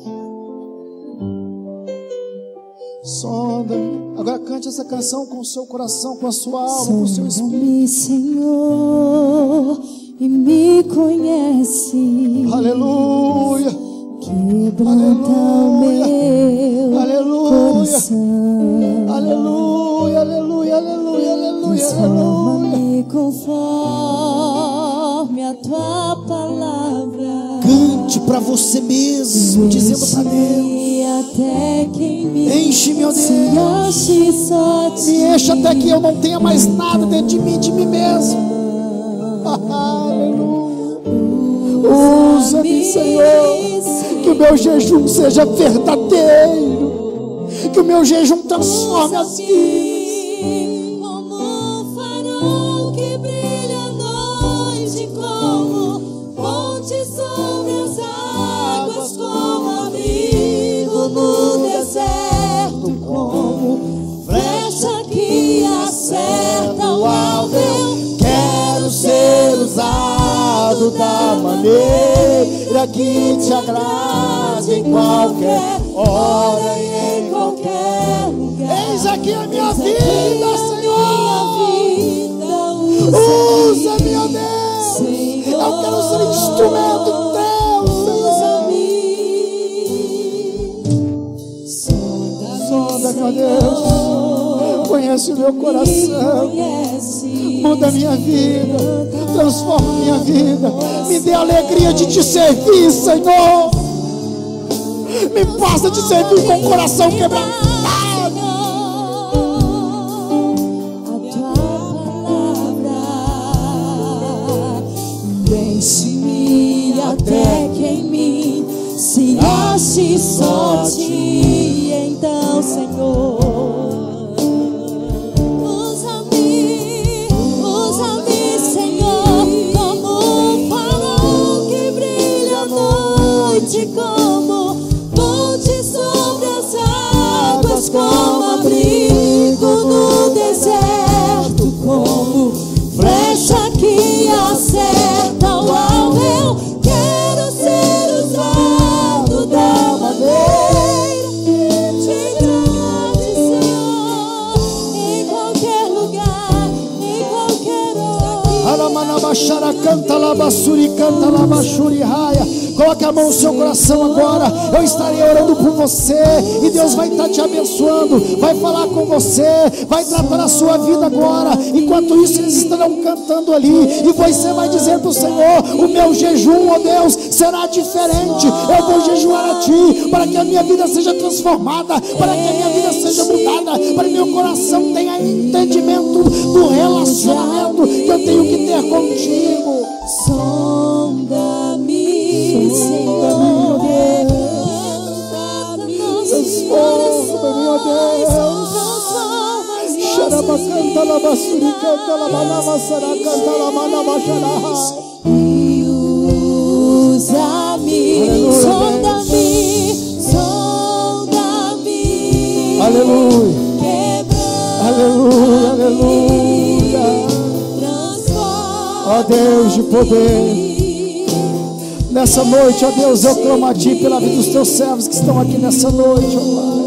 Sonda-me. Agora cante essa canção com o seu coração, com a sua alma, com o seu espírito. Senhor, e me conhece. Aleluia. Quebranta o meu coração. Aleluia, aleluia, aleluia, aleluia, transforma-me conforme a tua palavra. Cante para você mesmo, dizendo para Deus. Até que me enche, meu Deus. Me enche até que eu não tenha mais nada dentro de mim mesmo. Aleluia. Usa-me, Senhor. Que o meu jejum seja verdadeiro. Que o meu jejum transforme as vidas. Como um farol que brilha à noite, como ponte sobre as águas, como abrigo no deserto, como flecha que acerta o alvo. Eu quero ser usado da maneira que te agrade, em qualquer hora e em qualquer lugar. Eis aqui a minha vida, Senhor. Usa-me, ó Deus. Eu quero ser instrumento teu, Senhor. Sonda-me, ó Deus. Conhece o meu coração. Muda minha vida. Transforma minha vida. Me dê a alegria de te servir, Senhor. Me faça te servir com o coração quebrantado. Vence-me até ti, só a ti. Então, Senhor, usa-me, Senhor, como um farol que brilha à noite, como ponte sobre as águas, como abrigo no deserto, como flecha que acerta o alvo. Eu quero ser usado da maneira de grande, Senhor, em qualquer lugar, em qualquer hora. Aramanabachara, canta labassuri, canta labachuri raia. Coloque a mão no seu coração agora. Eu estarei orando por você e Deus vai estar te abençoando, vai falar com você, vai tratar a sua vida agora. Enquanto isso, eles estarão cantando ali e você vai dizer para o Senhor: o meu jejum, ó Deus, será diferente. Eu vou jejuar a ti para que a minha vida seja transformada, para que a minha vida seja mudada, para que meu coração tenha entendimento do relacionamento que eu tenho que ter contigo. Sonda-me, Senhor, transforma, meu Deus. Xarabacanta labassuri, canta lamanamassara, canta lamanamaxara. E usa-me, sonda-me, sonda-me. Aleluia, aleluia, aleluia. Ó Deus de poder, nessa noite, ó Deus, eu clamo a Ti pela vida dos Teus servos que estão aqui nessa noite, ó Pai.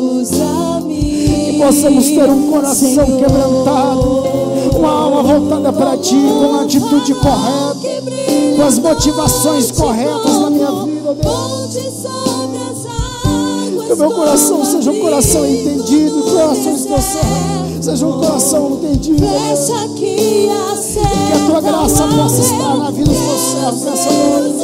Que possamos ter um coração quebrantado, uma alma voltada para Ti, com uma atitude correta, com as motivações corretas na minha vida, ó Deus. Que o meu coração seja um coração entendido, que o coração dos Teus servos seja um coração entendido. Que a Tua graça possa estar na vida dos Teus servos nessa noite.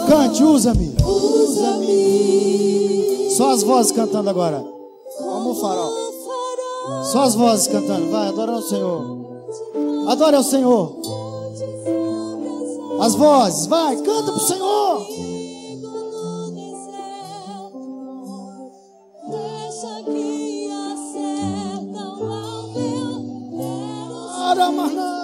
Cante, usa-me. Só as vozes cantando agora. Como o farol. Só as vozes cantando. Vai, adora o Senhor. Adore ao Senhor. As vozes, vai, canta pro Senhor. Deixa que acerta o alvo. Aramanás.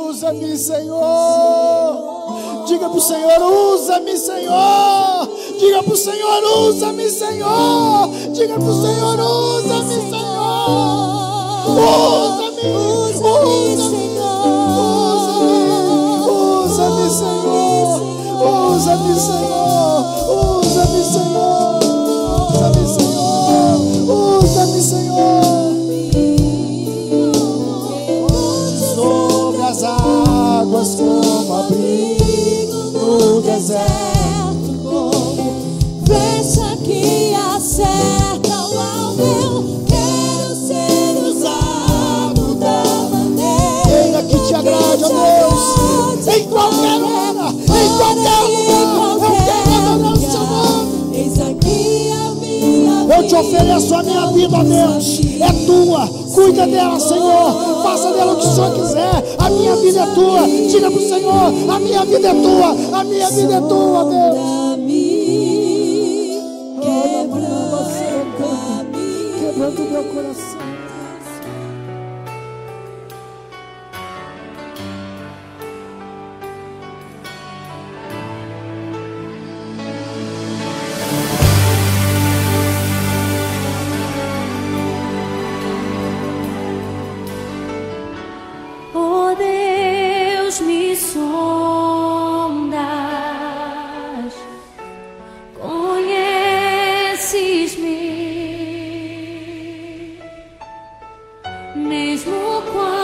Usa-me, Senhor. Diga pro Senhor: usa-me, Senhor. Diga pro Senhor: usa-me, Senhor. Diga pro Senhor: usa-me, Senhor. Usa-me, usa-me, usa-me, Senhor. Usa-me, Senhor. Usa-me, Senhor. Usa-me, Senhor. Usa-me, Senhor. Sobre as águas como abrigo no deserto, como flecha que acerta o alvo. Eu quero ser usado da maneira que te agrade, ó Deus. Em qualquer hora, em qualquer lugar, eu quero adorar o Seu nome. Eis aqui a minha Eu te ofereço a minha vida, ó Deus. É tua, cuida dela, Senhor. Faça dela o que o Senhor quiser. A minha vida é tua. Diga pro Senhor: a minha vida é tua. A minha vida é tua, Deus. Quebrando o meu coração. Oh Deus, me sondas, conheces-me, mesmo quando